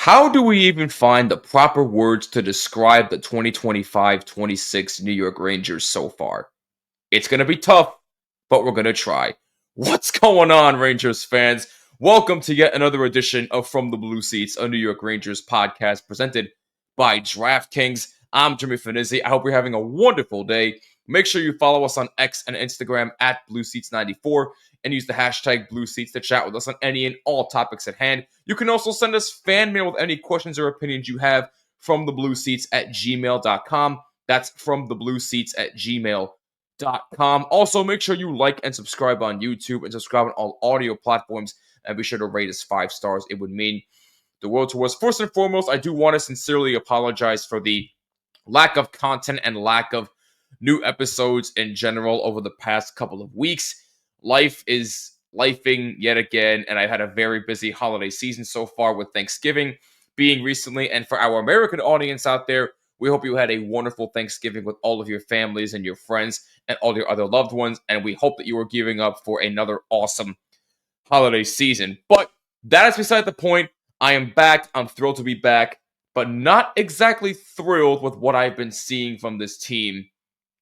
How do we even find the proper words to describe the 2025-26 New York Rangers so far? It's going to be tough, but we're going to try. What's going on, Rangers fans? Welcome to yet another edition of From the Blue Seats, a New York Rangers podcast presented by DraftKings. I'm Jimmy Fanizzi. I hope you're having a wonderful day. Make sure you follow us on X and Instagram at BlueSeats94 and use the hashtag BlueSeats to chat with us on any and all topics at hand. You can also send us fan mail with any questions or opinions you have from the Blue Seats at gmail.com. That's from the Blue Seats at gmail.com. Also, make sure you like and subscribe on YouTube and subscribe on all audio platforms. And be sure to rate us 5 stars. It would mean the world to us. First and foremost, I do want to sincerely apologize for the lack of content and lack of new episodes in general over the past couple of weeks. Life is lifing yet again, and I've had a very busy holiday season so far with Thanksgiving being recently. And for our American audience out there, we hope you had a wonderful Thanksgiving with all of your families and your friends and all your other loved ones. And we hope that you are gearing up for another awesome holiday season. But that is beside the point. I am back. I'm thrilled to be back, but not exactly thrilled with what I've been seeing from this team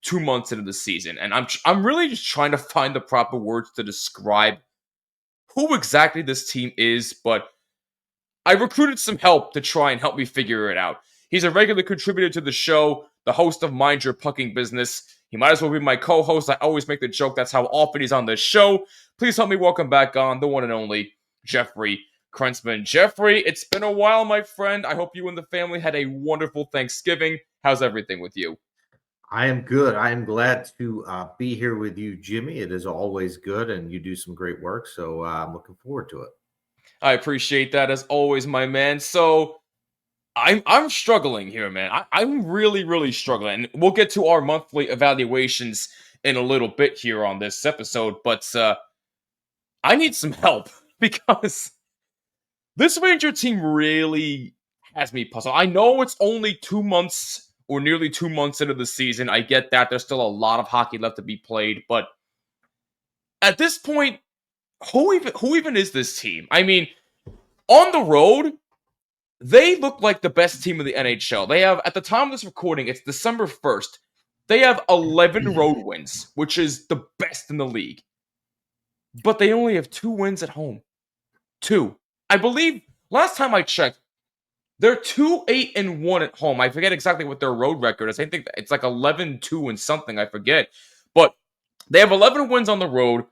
2 months into the season. And I'm really just trying to find the proper words to describe who exactly this team is, but I recruited some help to try and help me figure it out. He's a regular contributor to the show, the host of Mind Your Pucking Business. He might as well be my co-host. I always make the joke that's how often he's on this show. Please help me welcome back on the one and only Jeffrey Krentzman. Jeffrey, it's been a while, my friend. I hope you and the family had a wonderful Thanksgiving. How's everything with you? I am good. I am glad to be here with you, Jimmy. It is always good, and you do some great work. So I'm looking forward to it. I appreciate that as always, my man. So I'm struggling here, man. I'm really struggling. We'll get to our monthly evaluations in a little bit here on this episode, but I need some help because this Ranger team really has me puzzled. I know it's only 2 months or nearly 2 months into the season. I get that there's still a lot of hockey left to be played, but at this point, who even is this team? I mean, on the road, they look like the best team in the NHL. They have, at the time of this recording, it's December 1st. They have 11 road wins, which is the best in the league. But they only have 2 wins at home. 2. I believe, last time I checked, they're 2-8-1 at home. I forget exactly what their road record is. I think it's like 11-2 and something. I forget. But they have 11 wins on the road,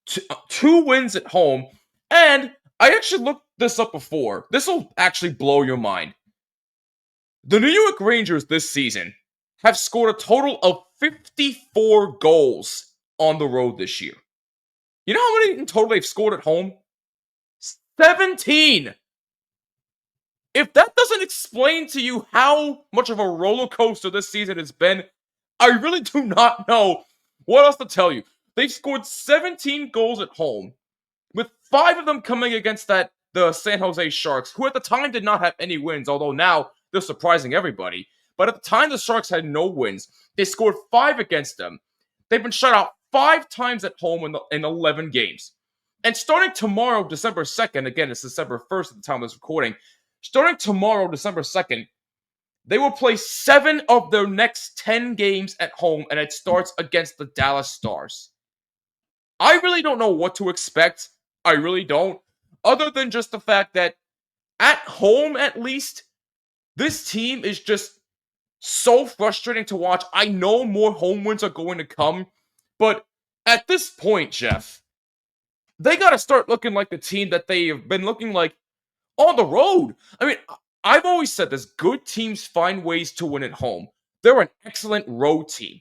2 wins at home, and I actually looked this up before. This will actually blow your mind. The New York Rangers this season have scored a total of 54 goals on the road this year. You know how many in total they've scored at home? 17! If that doesn't explain to you how much of a roller coaster this season has been, I really do not know what else to tell you. They've scored 17 goals at home, with 5 of them coming against the San Jose Sharks, who at the time did not have any wins, although now they're surprising everybody. But at the time the Sharks had no wins. They scored 5 against them. They've been shut out 5 times at home in 11 games. And starting tomorrow, December 2nd, again, it's December 1st at the time of this recording, starting tomorrow, December 2nd, they will play 7 of their next 10 games at home, and it starts against the Dallas Stars. I really don't know what to expect. I really don't. Other than just the fact that at home, at least, this team is just so frustrating to watch. I know more home wins are going to come, but at this point, Jeff, they got to start looking like the team that they have been looking like on the road. I mean, I've always said this, good teams find ways to win at home. They're an excellent road team.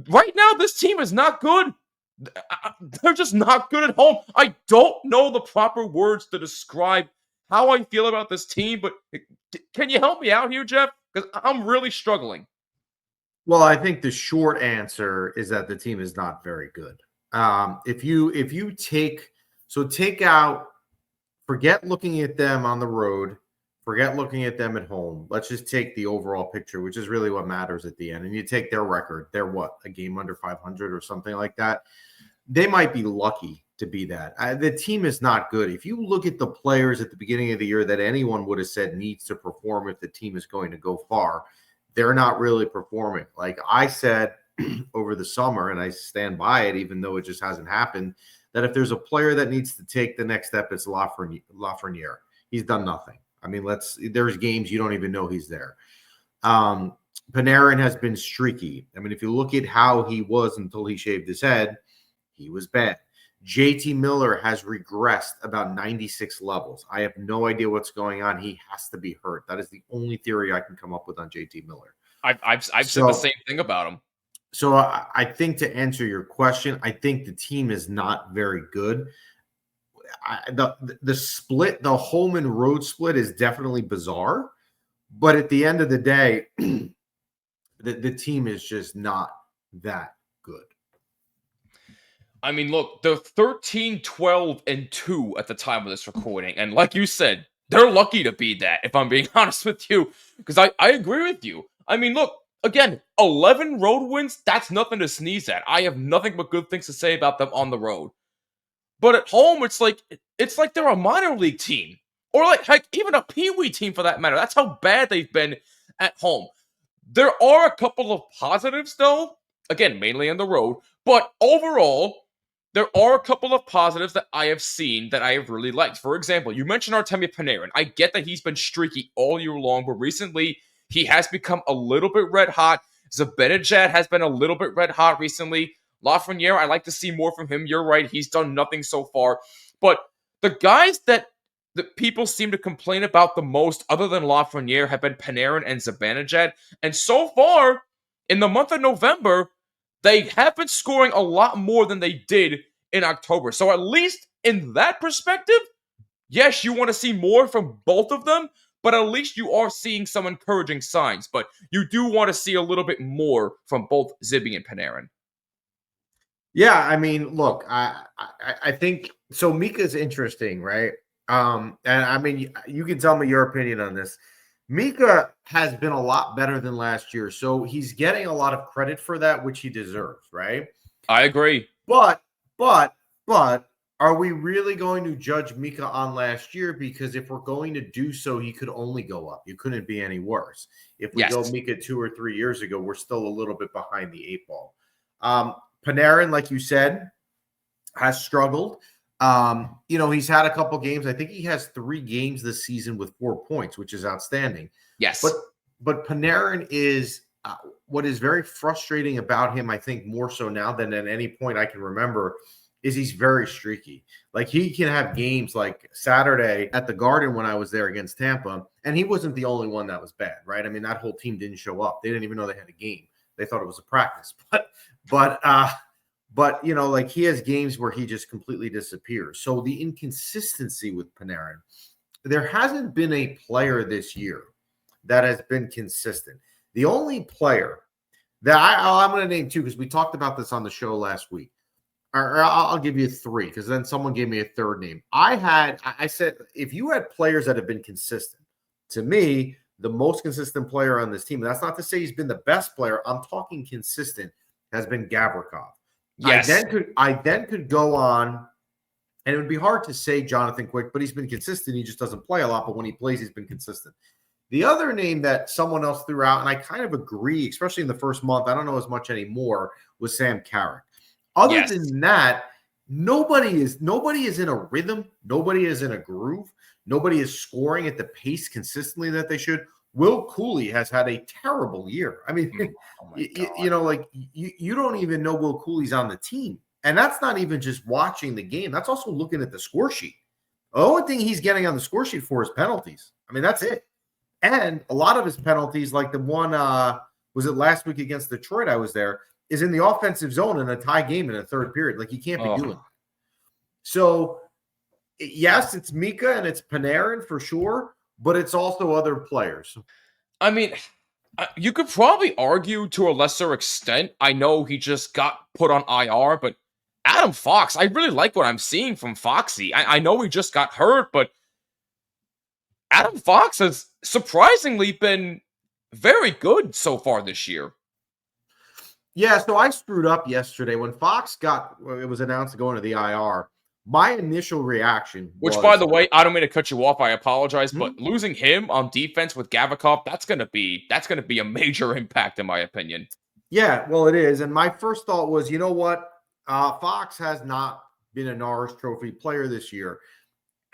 Right now, this team is not good. They're just not good at home. I don't know the proper words to describe how I feel about this team, but can you help me out here, Jeff? Because I'm really struggling. Well, I think the short answer is that the team is not very good. If you take out, forget looking at them on the road, forget looking at them at home. Let's just take the overall picture, which is really what matters at the end. And you take their record. They're what, a game under 500 or something like that. they might be lucky to be that. The team is not good. If you look at the players at the beginning of the year that anyone would have said needs to perform if the team is going to go far, they're not really performing. Like I said over the summer, and I stand by it, even though it just hasn't happened, that if there's a player that needs to take the next step, it's Lafreniere. He's done nothing. I mean, there's games you don't even know he's there. Panarin has been streaky. I mean, if you look at how he was until he shaved his head, he was bad. JT Miller has regressed about 96 levels. I have no idea what's going on. He has to be hurt. That is the only theory I can come up with on JT Miller. I've said the same thing about him. So I think to answer your question, I think the team is not very good. The split, the home and road split is definitely bizarre. But at the end of the day, the team is just not that good. I mean, look, they're 13, 12, and 2 at the time of this recording. And like you said, they're lucky to be that, if I'm being honest with you. Because I agree with you. I mean, look, again, 11 road wins, that's nothing to sneeze at. I have nothing but good things to say about them on the road. But at home, it's like they're a minor league team. Or like, heck, even a Pee-wee team for that matter. That's how bad they've been at home. There are a couple of positives, though. Again, mainly on the road. But overall, there are a couple of positives that I have seen that I have really liked. For example, you mentioned Artemi Panarin. I get that he's been streaky all year long, but recently he has become a little bit red hot. Zibanejad has been a little bit red hot recently. Lafreniere, I like to see more from him. You're right, he's done nothing so far. But the guys that people seem to complain about the most, other than Lafreniere, have been Panarin and Zibanejad. And so far, in the month of November, they have been scoring a lot more than they did in October. So at least in that perspective, yes, you want to see more from both of them, but at least you are seeing some encouraging signs. But you do want to see a little bit more from both Zibby and Panarin. Yeah, I mean, look, I think so. Mika's interesting, right? And I mean, you can tell me your opinion on this. Mika has been a lot better than last year, so he's getting a lot of credit for that, which he deserves, right? I agree. But are we really going to judge Mika on last year? Because if we're going to do so, he could only go up. You couldn't be any worse. If we go Mika 2 or 3 years ago, we're still a little bit behind the 8 ball. Panarin, like you said, has struggled. He's had a couple games. I think he has 3 games this season with 4 points, which is outstanding. Yes. But Panarin is what is very frustrating about him, I think more so now than at any point I can remember, is he's very streaky. Like he can have games like Saturday at the Garden when I was there against Tampa, and he wasn't the only one that was bad, right? I mean, that whole team didn't show up. They didn't even know they had a game. They thought it was a practice. But like he has games where he just completely disappears. So the inconsistency with Panarin, there hasn't been a player this year that has been consistent. The only player that I'm going to name 2 because we talked about this on the show last week. Or I'll give you 3 because then someone gave me a third name. I said, if you had players that have been consistent, to me, the most consistent player on this team, and that's not to say he's been the best player, I'm talking consistent, has been Gavrikov. Yes. I then could go on, and it would be hard to say Jonathan Quick, but he's been consistent. He just doesn't play a lot, but when he plays, he's been consistent. The other name that someone else threw out, and I kind of agree, especially in the first month, I don't know as much anymore, was Sam Carrick. Other than that, nobody is in a rhythm. Nobody is in a groove. Nobody is scoring at the pace consistently that they should. Will Cooley has had a terrible year. I mean, you don't even know Will Cooley's on the team. And that's not even just watching the game. That's also looking at the score sheet. The only thing he's getting on the score sheet for is penalties. I mean, that's it. And a lot of his penalties, like the one, was it last week against Detroit? I was there, is in the offensive zone in a tie game in a third period. Like, he can't be doing that. So, yes, it's Mika and it's Panarin for sure, but it's also other players. I mean, you could probably argue to a lesser extent. I know he just got put on IR, but Adam Fox, I really like what I'm seeing from Foxy. I know he just got hurt, but Adam Fox has surprisingly been very good so far this year. Yeah, so I screwed up yesterday when it was announced to go into the IR. My initial reaction Which, by was, the way, I don't mean to cut you off. I apologize, hmm? but losing him on defense with Gavikov, that's gonna be a major impact in my opinion. Yeah, well, it is. And my first thought was, you know what? Fox has not been a Norris Trophy player this year.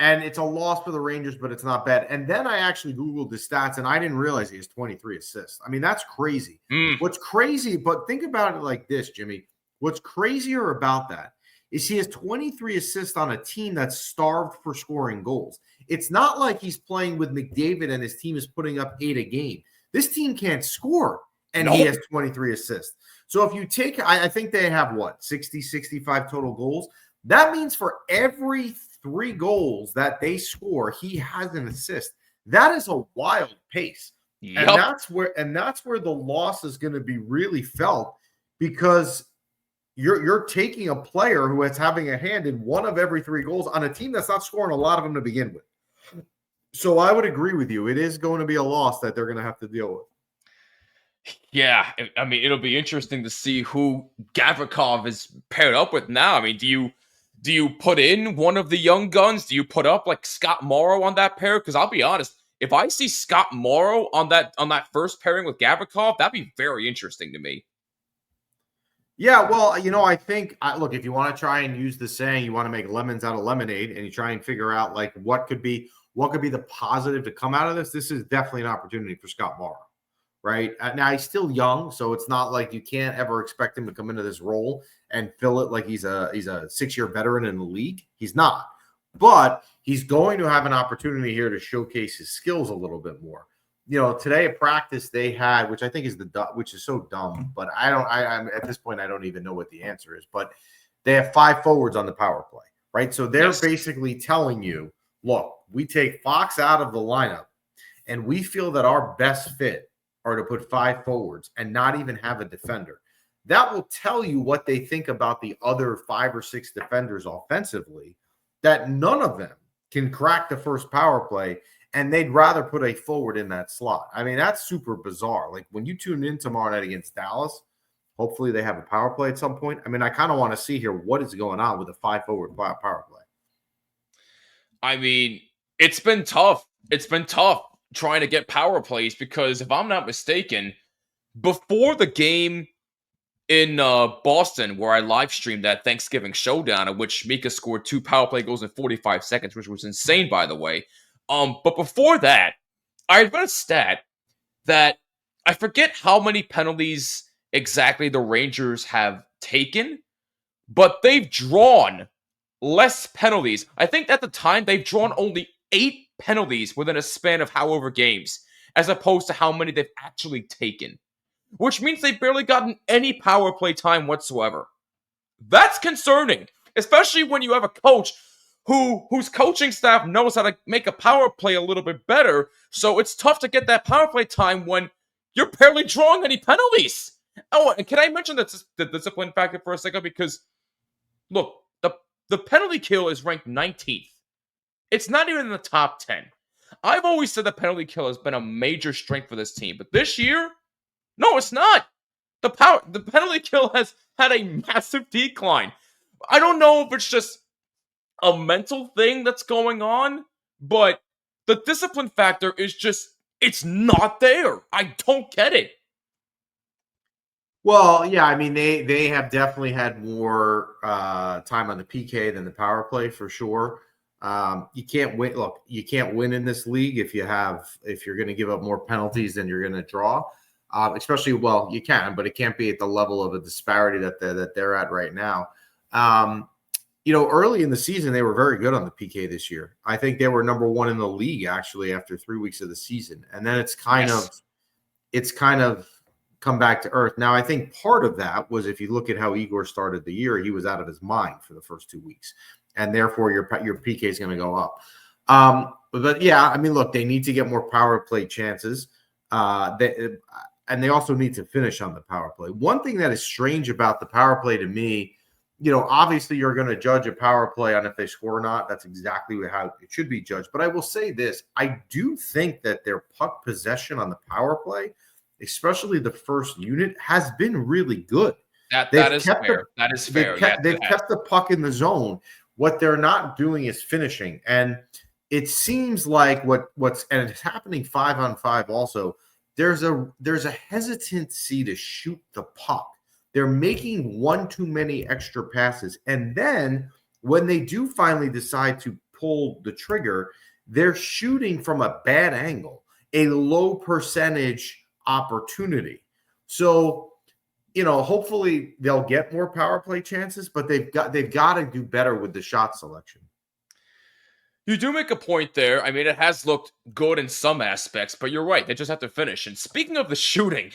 And it's a loss for the Rangers, but it's not bad. And then I actually Googled the stats, and I didn't realize he has 23 assists. I mean, that's crazy. Mm, What's crazy, but think about it like this, Jimmy. What's crazier about that is he has 23 assists on a team that's starved for scoring goals. It's not like he's playing with McDavid and his team is putting up 8 a game. This team can't score, and he nope. has 23 assists. So if you take, I think they have what, 60, 65 total goals. That means for every 3 goals that they score, he has an assist. That is a wild pace. And Yup. that's where the loss is going to be really felt, because you're taking a player who is having a hand in one of every 3 goals on a team that's not scoring a lot of them to begin with. So I would agree with you. It is going to be a loss that they're going to have to deal with. Yeah, I mean, it'll be interesting to see who Gavrikov is paired up with now. I mean, do you put in one of the young guns? Do you put up like Scott Morrow on that pair? Because I'll be honest, if I see Scott Morrow on that first pairing with Gavrikov, that'd be very interesting to me. Yeah, well, I think, look, if you want to try and use the saying, you want to make lemons out of lemonade, and you try and figure out like what could be the positive to come out of this. This is definitely an opportunity for Scott Morrow, right? Now he's still young, so it's not like you can't ever expect him to come into this role and fill it like he's a 6-year veteran in the league. He's not, but he's going to have an opportunity here to showcase his skills a little bit more. Today at practice they had, which I think is which is so dumb, but I'm at this point I don't even know what the answer is. But they have 5 forwards on the power play, right? So they're Yes. basically telling you, look, we take Fox out of the lineup, and we feel that our best fit are to put 5 forwards and not even have a defender. That will tell you what they think about the other 5 or 6 defenders offensively, that none of them can crack the first power play, and they'd rather put a forward in that slot. I mean, that's super bizarre. Like when you tune in tomorrow night against Dallas, hopefully they have a power play at some point. I mean, I kind of want to see here what is going on with the 5 forward power play. I mean, it's been tough. It's been tough trying to get power plays because if I'm not mistaken, before the game in Boston, where I live streamed that Thanksgiving showdown, in which Mika scored 2 power play goals in 45 seconds, which was insane, by the way. But before that, I read a stat that I forget how many penalties exactly the Rangers have taken, but they've drawn less penalties. I think at the time they've drawn only 8 penalties within a span of however games, as opposed to how many they've actually taken, which means they've barely gotten any power play time whatsoever. That's concerning, especially when you have a coach whose coaching staff knows how to make a power play a little bit better. So it's tough to get that power play time when you're barely drawing any penalties. Oh, and can I mention the discipline factor for a second? Because look, the penalty kill is ranked 19th. It's not even in the top 10. I've always said the penalty kill has been a major strength for this team, but this year, no, it's not. The penalty kill has had a massive decline. I don't know if it's just a mental thing that's going on, but the discipline factor is just it's not there. I don't get it. Well, yeah, I mean they have definitely had more time on the PK than the power play for sure. You can't win. Look, you can't win in this league if you're going to give up more penalties than you're going to draw. Especially, well, you can, but it can't be at the level of a disparity that they're at right now. Early in the season they were very good on the PK this year. I think they were number 1 in the league actually after 3 weeks of the season, and then it's kind of come back to earth. Now, I think part of that was if you look at how Igor started the year, he was out of his mind for the first 2 weeks, and therefore your PK is going to go up. But yeah, I mean, look, they need to get more power play chances, and they also need to finish on the power play. One thing that is strange about the power play to me, obviously you're going to judge a power play on if they score or not. That's exactly how it should be judged. But I will say this: I do think that their puck possession on the power play especially the first unit, has been really good. That is fair. That is fair. Yes, They've kept the puck in the zone. What they're not doing is finishing. And it seems like what's and it's happening 5-on-5 also. There's a hesitancy to shoot the puck. They're making one too many extra passes. And then when they do finally decide to pull the trigger, they're shooting from a bad angle, a low percentage opportunity. So, hopefully they'll get more power play chances, but they've got to do better with the shot selection. You do make a point there. I mean, it has looked good in some aspects, but you're right. They just have to finish. And speaking of the shooting,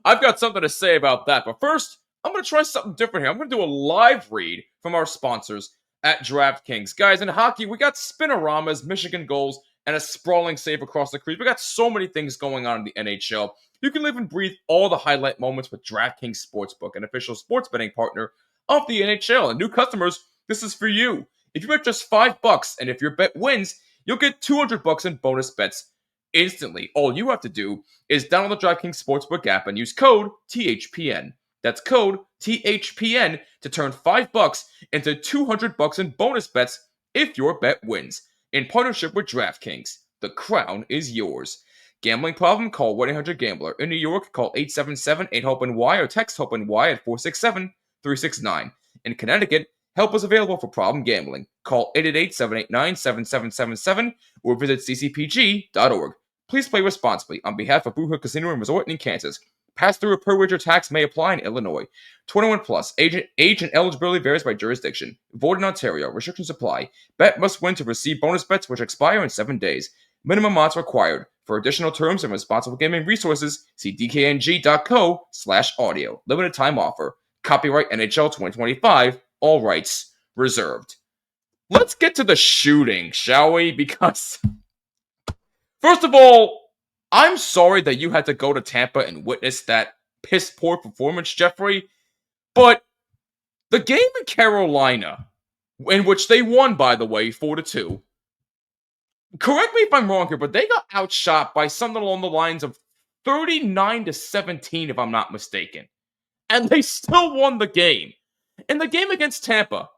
I've got something to say about that. But first, I'm going to try something different here. I'm going to do a live read from our sponsors at DraftKings. Guys, in hockey, we got spinoramas, Michigan goals, and a sprawling save across the crease. We got so many things going on in the NHL. You can live and breathe all the highlight moments with DraftKings Sportsbook, an official sports betting partner of the NHL. And new customers, this is for you. If you bet just $5, and if your bet wins, you'll get $200 in bonus bets instantly. All you have to do is download the DraftKings Sportsbook app and use code THPN. That's code THPN to turn $5 into $200 in bonus bets if your bet wins. In partnership with DraftKings, the crown is yours. Gambling problem? Call 1-800-GAMBLER. In New York, call 877-8-HOPENY or text HOPENY at 467-369. In Connecticut, help is available for problem gambling. Call 888-789-7777 or visit ccpg.org. Please play responsibly on behalf of Booher Casino and Resort in Kansas. Pass-through or per-wager tax may apply in Illinois. 21 plus. Age and eligibility varies by jurisdiction. Void in Ontario. Restrictions apply. Bet must win to receive bonus bets which expire in 7 days. Minimum odds required. For additional terms and responsible gaming resources, see dkng.co/audio. Limited time offer. Copyright NHL 2025. All rights reserved. Let's get to the shooting, shall we? Because, first of all, I'm sorry that you had to go to Tampa and witness that piss poor performance, Jeffrey. But the game in Carolina, in which they won, by the way, 4-2. Correct me if I'm wrong here, but they got outshot by something along the lines of 39-17, if I'm not mistaken. And they still won the game. In the game against Tampa,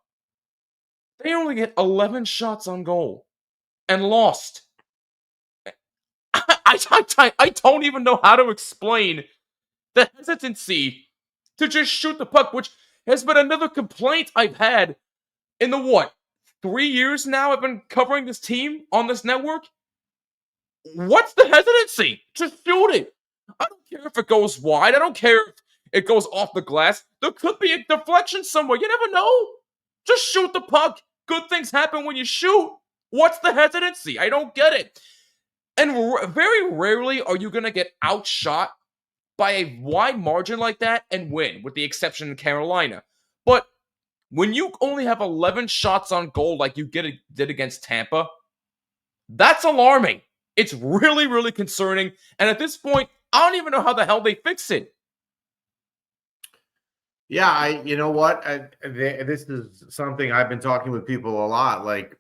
they only get 11 shots on goal and lost. I don't even know how to explain the hesitancy to just shoot the puck, which has been another complaint I've had in the 3 years now I've been covering this team on this network? What's the hesitancy? Just shoot it. I don't care if it goes wide. I don't care if it goes off the glass. There could be a deflection somewhere. You never know. Just shoot the puck. Good things happen when you shoot. What's the hesitancy? I don't get it. And very rarely are you going to get outshot by a wide margin like that and win, with the exception of Carolina. But when you only have 11 shots on goal like you did against Tampa, that's alarming. It's really, really concerning. And at this point, I don't even know how the hell they fix it. Yeah, you know what? This is something I've been talking with people a lot. Like,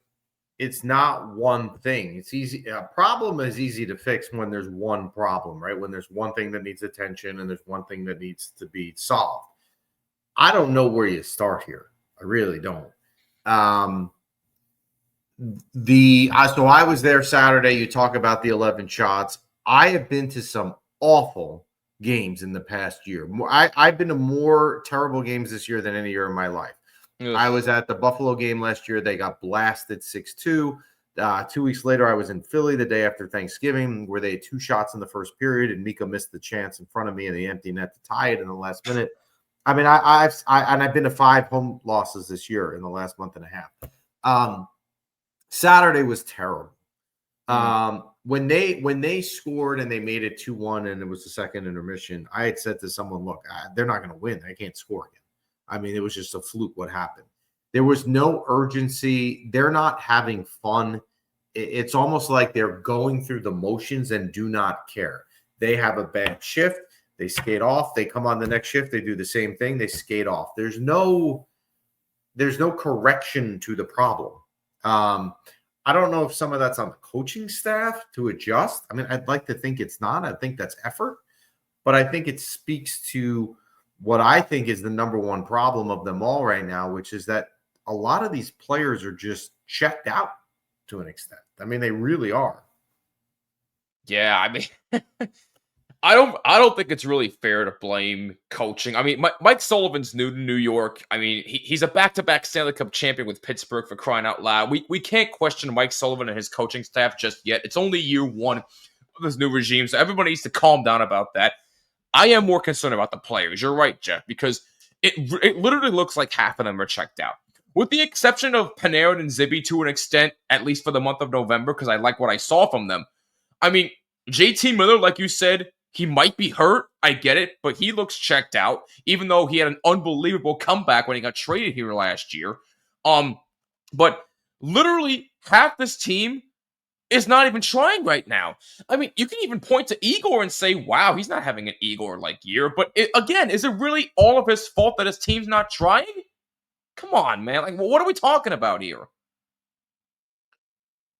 it's not one thing. It's easy. A problem is easy to fix when there's one problem, right? When there's one thing that needs attention and there's one thing that needs to be solved. I don't know where you start here. I really don't. So I was there Saturday. You talk about the 11 shots. I have been to some awful games in the past year. I've been to more terrible games this year than any year in my life. Ugh. I was at the Buffalo game last year. They got blasted 6-2. 2 weeks later, I was in Philly the day after Thanksgiving, where they had 2 shots in the first period, and Mika missed the chance in front of me in the empty net to tie it in the last minute. I mean, I've been to 5 home losses this year in the last month and a half. Saturday was terrible. When they scored and they made it 2-1 and it was the second intermission, I had said to someone, look, they're not going to win. They can't score again. I mean, it was just a fluke what happened. There was no urgency. They're not having fun. It's almost like they're going through the motions and do not care. They have a bad shift. They skate off. They come on the next shift. They do the same thing. They skate off. There's no correction to the problem. I don't know if some of that's on the coaching staff to adjust. I mean, I'd like to think it's not. I think that's effort. but I think it speaks to what I think is the number one problem of them all right now, which is that a lot of these players are just checked out to an extent. I mean, they really are. Yeah, I mean, I don't think it's really fair to blame coaching. I mean, Mike Sullivan's new to New York. I mean, he's a back-to-back Stanley Cup champion with Pittsburgh, for crying out loud. We can't question Mike Sullivan and his coaching staff just yet. It's only year one of this new regime, so everybody needs to calm down about that. I am more concerned about the players. You're right, Jeff, because it literally looks like half of them are checked out. With the exception of Panarin and Zibby to an extent, at least for the month of November, because I like what I saw from them. I mean, JT Miller, like you said, he might be hurt. I get it, but he looks checked out, even though he had an unbelievable comeback when he got traded here last year. But literally half this team is not even trying right now. I mean, you can even point to Igor and say, wow, he's not having an Igor-like year. But again, is it really all of his fault that his team's not trying? Come on, man. Like, what are we talking about here?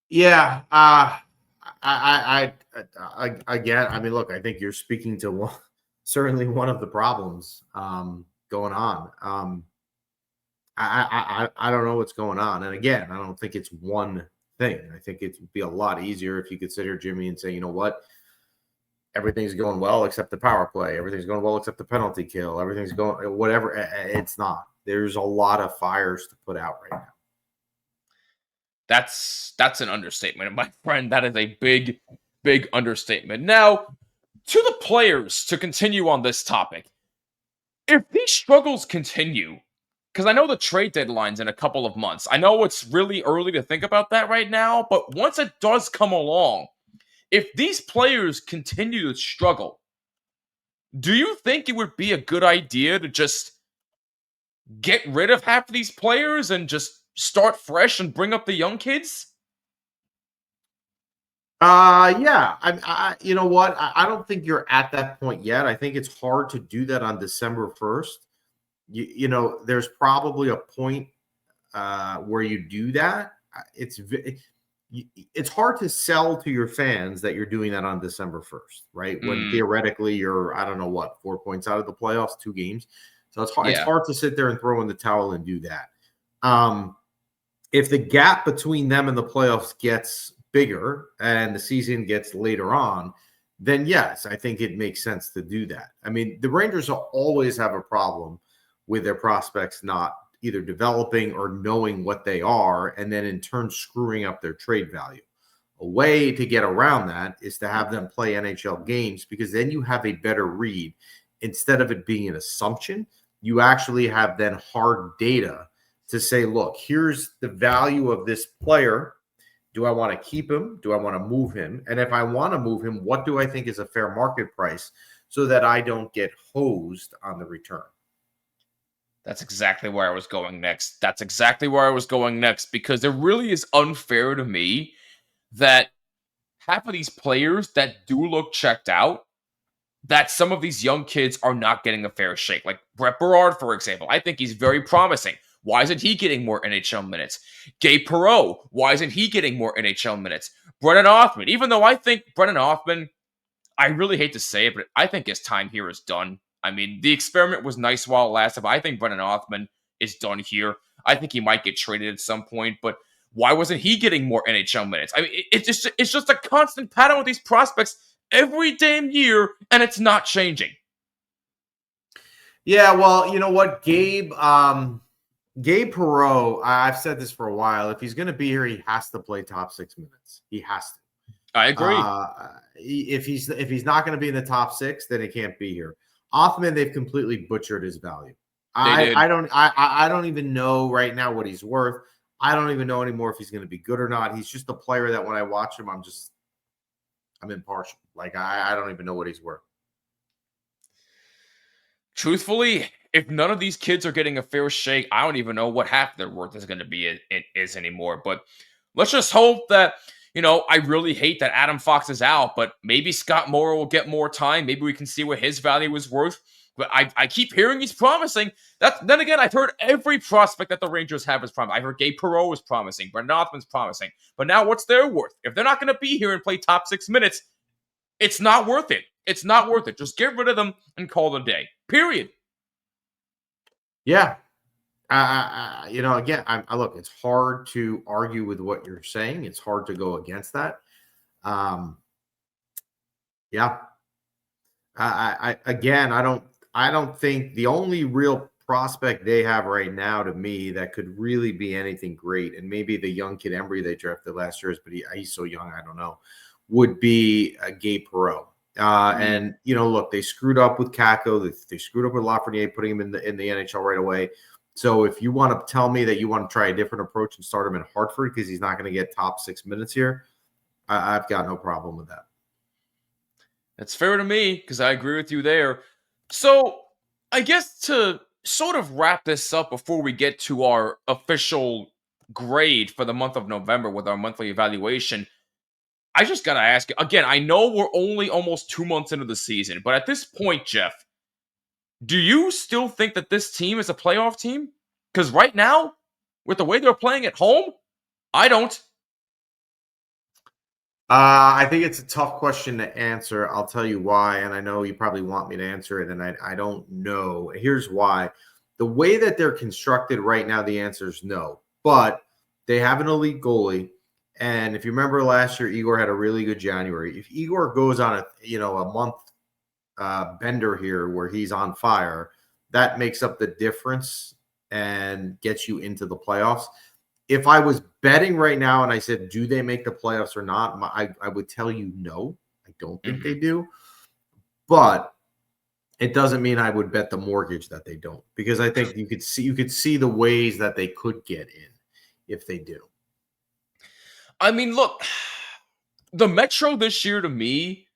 Yeah. Again, I mean, look, I think you're speaking to certainly one of the problems going on. I don't know what's going on. And again, I don't think it's one thing. I think it would be a lot easier if you could sit here, Jimmy, and say, you know what? Everything's going well except the power play. Everything's going well except the penalty kill. Everything's going whatever. It's not. There's a lot of fires to put out right now. That's an understatement, my friend. That is a big, big understatement. Now, to the players, to continue on this topic, if these struggles continue, because I know the trade deadline's in a couple of months. I know it's really early to think about that right now, but once it does come along, if these players continue to struggle, do you think it would be a good idea to just get rid of half of these players and just start fresh and bring up the young kids? Yeah. You know what? I don't think you're at that point yet. I think it's hard to do that on December 1st. You know, there's probably a point where you do that. It's hard to sell to your fans that you're doing that on December 1st, right? When theoretically you're, I don't know what, 4 points out of the playoffs, 2 games. So it's hard. Yeah. It's hard to sit there and throw in the towel and do that. If the gap between them and the playoffs gets bigger and the season gets later on, then yes, I think it makes sense to do that. I mean, the Rangers will always have a problem with their prospects not either developing or knowing what they are, and then in turn screwing up their trade value. A way to get around that is to have them play NHL games, because then you have a better read. Instead of it being an assumption, you actually have then hard data to say, look, here's the value of this player. Do I want to keep him? Do I want to move him? And if I want to move him, what do I think is a fair market price so that I don't get hosed on the return? That's exactly where I was going next. That's exactly where I was going next, because it really is unfair to me that half of these players that do look checked out, that some of these young kids are not getting a fair shake. Like Brett Berard, for example. I think he's very promising. Why isn't he getting more NHL minutes? Gabe Perreault, why isn't he getting more NHL minutes? Brennan Othman, even though I think Brennan Othman, I really hate to say it, but I think his time here is done. I mean, the experiment was nice while it lasted, but I think Brennan Othman is done here. I think he might get traded at some point, but why wasn't he getting more NHL minutes? I mean, it's just a constant pattern with these prospects every damn year, and it's not changing. Yeah, well, you know what, Gabe Perreault, I've said this for a while. If he's going to be here, he has to play top 6 minutes. He has to. I agree. If he's not going to be in the top 6, then he can't be here. Othman, they've completely butchered his value. I don't even know right now what he's worth. I don't even know anymore if he's going to be good or not. He's just a player that when I watch him, I'm impartial. Like I don't even know what he's worth. Truthfully, if none of these kids are getting a fair shake, I don't even know what half their worth is going to be is anymore. But let's just hope that, I really hate that Adam Fox is out, but maybe Scott Morrow will get more time. Maybe we can see what his value is worth. But I keep hearing he's promising. Then again, I've heard every prospect that the Rangers have is promising. I heard Gabe Perreault is promising. Brendan Othman's promising. But now what's their worth? If they're not going to be here and play top 6 minutes, it's not worth it. It's not worth it. Just get rid of them and call it a day. Period. Yeah. Again, I look. It's hard to argue with what you're saying. It's hard to go against that. Um, yeah. Again, I don't think the only real prospect they have right now to me that could really be anything great, and maybe the young kid Embry they drafted last year, but he's so young, I don't know, would be Gabe Perreault. And look, they screwed up with Kako. They screwed up with Lafreniere, putting him in the NHL right away. So if you want to tell me that you want to try a different approach and start him in Hartford because he's not going to get top 6 minutes here, I've got no problem with that. That's fair to me because I agree with you there. So I guess to sort of wrap this up before we get to our official grade for the month of November with our monthly evaluation, I just gotta ask you again. I know we're only almost 2 months into the season, but at this point, Jeff, do you still think that this team is a playoff team? Because right now, with the way they're playing at home, I don't. I think it's a tough question to answer. I'll tell you why, and I know you probably want me to answer it, and I don't know. Here's why. The way that they're constructed right now, the answer is no. But they have an elite goalie, and if you remember last year, Igor had a really good January. If Igor goes on a month bender here where he's on fire, that makes up the difference and gets you into the playoffs. If I was betting right now and I said, do they make the playoffs or not? I would tell you no. I don't think they do. But it doesn't mean I would bet the mortgage that they don't, because I think you could see the ways that they could get in if they do. I mean, look, the Metro this year to me,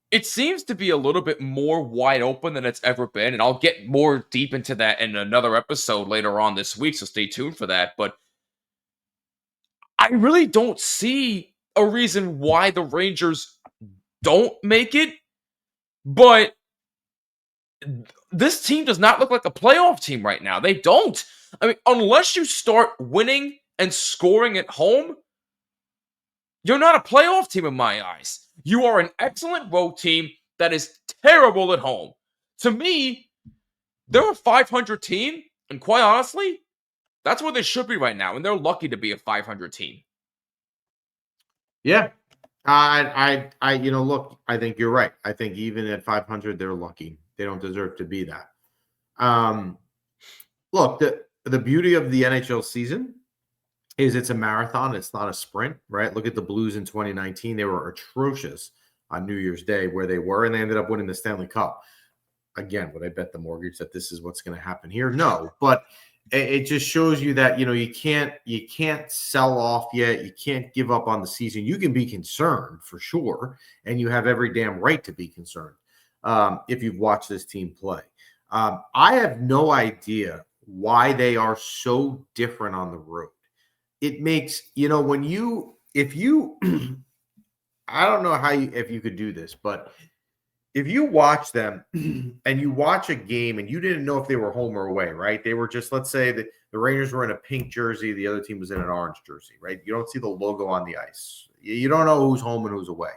it seems to be a little bit more wide open than it's ever been, and I'll get more deep into that in another episode later on this week, so stay tuned for that. But I really don't see a reason why the Rangers don't make it, but this team does not look like a playoff team right now. They don't. I mean, unless you start winning and scoring at home, you're not a playoff team in my eyes. You are an excellent road team that is terrible at home. To me, they're a 500 team, and quite honestly, that's where they should be right now, and they're lucky to be a 500 team. Yeah. Look, I think you're right. I think even at 500, they're lucky. They don't deserve to be that. Look, the beauty of the NHL season is it's a marathon. It's not a sprint, right? Look at the Blues in 2019. They were atrocious on New Year's Day where they were, and they ended up winning the Stanley Cup. Again, would I bet the mortgage that this is what's going to happen here? No, but it just shows you that you can't sell off yet. You can't give up on the season. You can be concerned for sure, and you have every damn right to be concerned if you've watched this team play. I have no idea why they are so different on the road. It makes if you I don't know if you could do this, but if you watch them and you watch a game and you didn't know if they were home or away, right? They were just, let's say that the Rangers were in a pink jersey, the other team was in an orange jersey, right? You don't see the logo on the ice. You don't know who's home and who's away.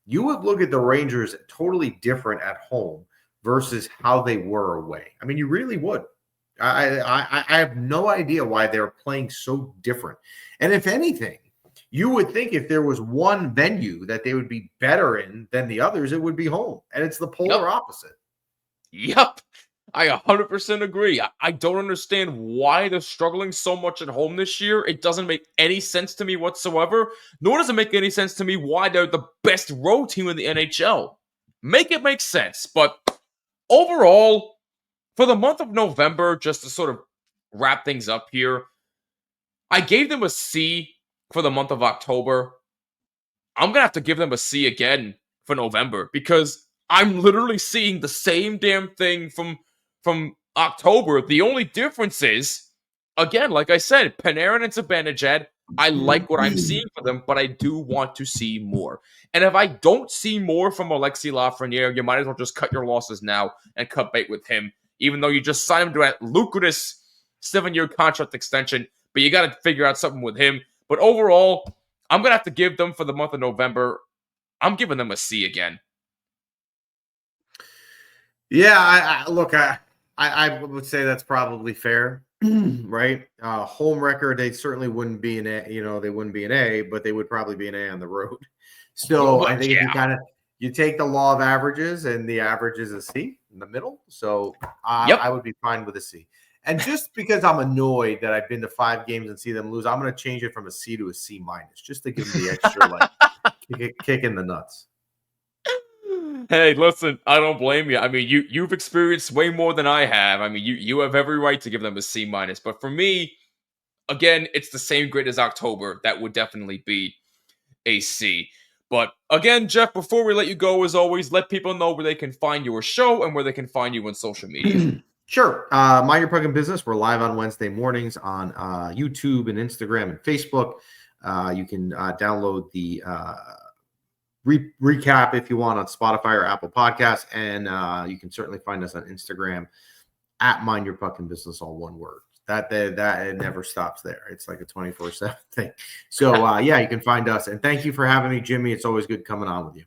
You would look at the Rangers totally different at home versus how they were away. I mean, you really would. I have no idea why they're playing so different. And if anything, you would think if there was one venue that they would be better in than the others, it would be home. And it's the polar opposite. Yep. I 100% agree. I don't understand why they're struggling so much at home this year. It doesn't make any sense to me whatsoever. Nor does it make any sense to me why they're the best road team in the NHL. Make it make sense. But overall, for the month of November, just to sort of wrap things up here, I gave them a C for the month of October. I'm going to have to give them a C again for November because I'm literally seeing the same damn thing from October. The only difference is, again, like I said, Panarin and Zibanejad, I like what I'm seeing for them, but I do want to see more. And if I don't see more from Alexis Lafreniere, you might as well just cut your losses now and cut bait with him, even though you just signed him to a lucrative 7-year contract extension. But you got to figure out something with him. But overall, I'm going to have to give them for the month of November, I'm giving them a C again. Yeah, I look, I would say that's probably fair, right? Home record, they certainly wouldn't be an A, they wouldn't be an A, but they would probably be an A on the road. So Well, I think if you yeah. kind of you take the law of averages, and the average is a C in the middle, so I Yep. would be fine with a C. And just because I'm annoyed that I've been to 5 games and see them lose, I'm going to change it from a C to a C minus, just to give them the extra kick in the nuts. Hey, listen, I don't blame you. I mean, you've experienced way more than I have. I mean, you have every right to give them a C minus. But for me, again, it's the same grade as October. That would definitely be a C. But again, Jeff, before we let you go, as always, let people know where they can find your show and where they can find you on social media. Sure. Mind Your Plug Business. We're live on Wednesday mornings on YouTube and Instagram and Facebook. You can download the recap if you want on Spotify or Apple Podcasts. And you can certainly find us on Instagram at Mind Your Puck Business, all one word. That it never stops there. It's like a 24/7 thing. So yeah, you can find us. And thank you for having me, Jimmy. It's always good coming on with you.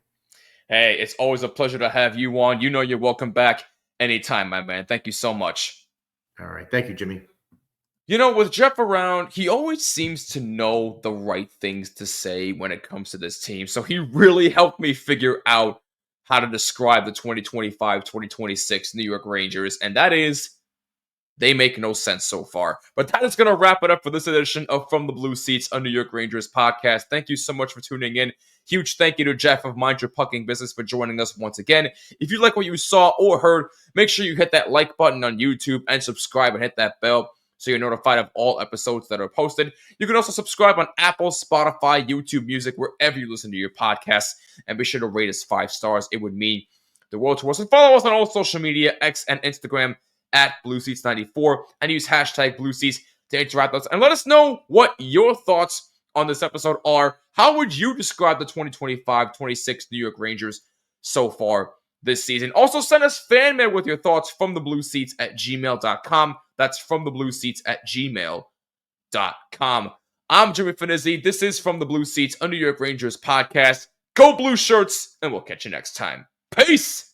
Hey, it's always a pleasure to have you on. You know you're welcome back anytime, my man. Thank you so much. All right. Thank you, Jimmy. You know, with Jeff around, he always seems to know the right things to say when it comes to this team. So he really helped me figure out how to describe the 2025-2026 New York Rangers, and that is they make no sense so far. But that is going to wrap it up for this edition of From the Blue Seats, a New York Rangers podcast. Thank you so much for tuning in. Huge thank you to Jeff of Mind Your Pucking Business for joining us once again. If you like what you saw or heard, make sure you hit that like button on YouTube and subscribe and hit that bell so you're notified of all episodes that are posted. You can also subscribe on Apple, Spotify, YouTube Music, wherever you listen to your podcasts. And be sure to rate us 5 stars. It would mean the world to us. And follow us on all social media, X and Instagram, at BlueSeats94, and use hashtag BlueSeats to interact with us. And let us know what your thoughts on this episode are. How would you describe the 2025-26 New York Rangers so far this season? Also, send us fan mail with your thoughts from the Blue Seats at gmail.com. That's from the Blue Seats at gmail.com. I'm Jimmy Fanizzi. This is From the Blue Seats, a New York Rangers podcast. Go Blue Shirts, and we'll catch you next time. Peace!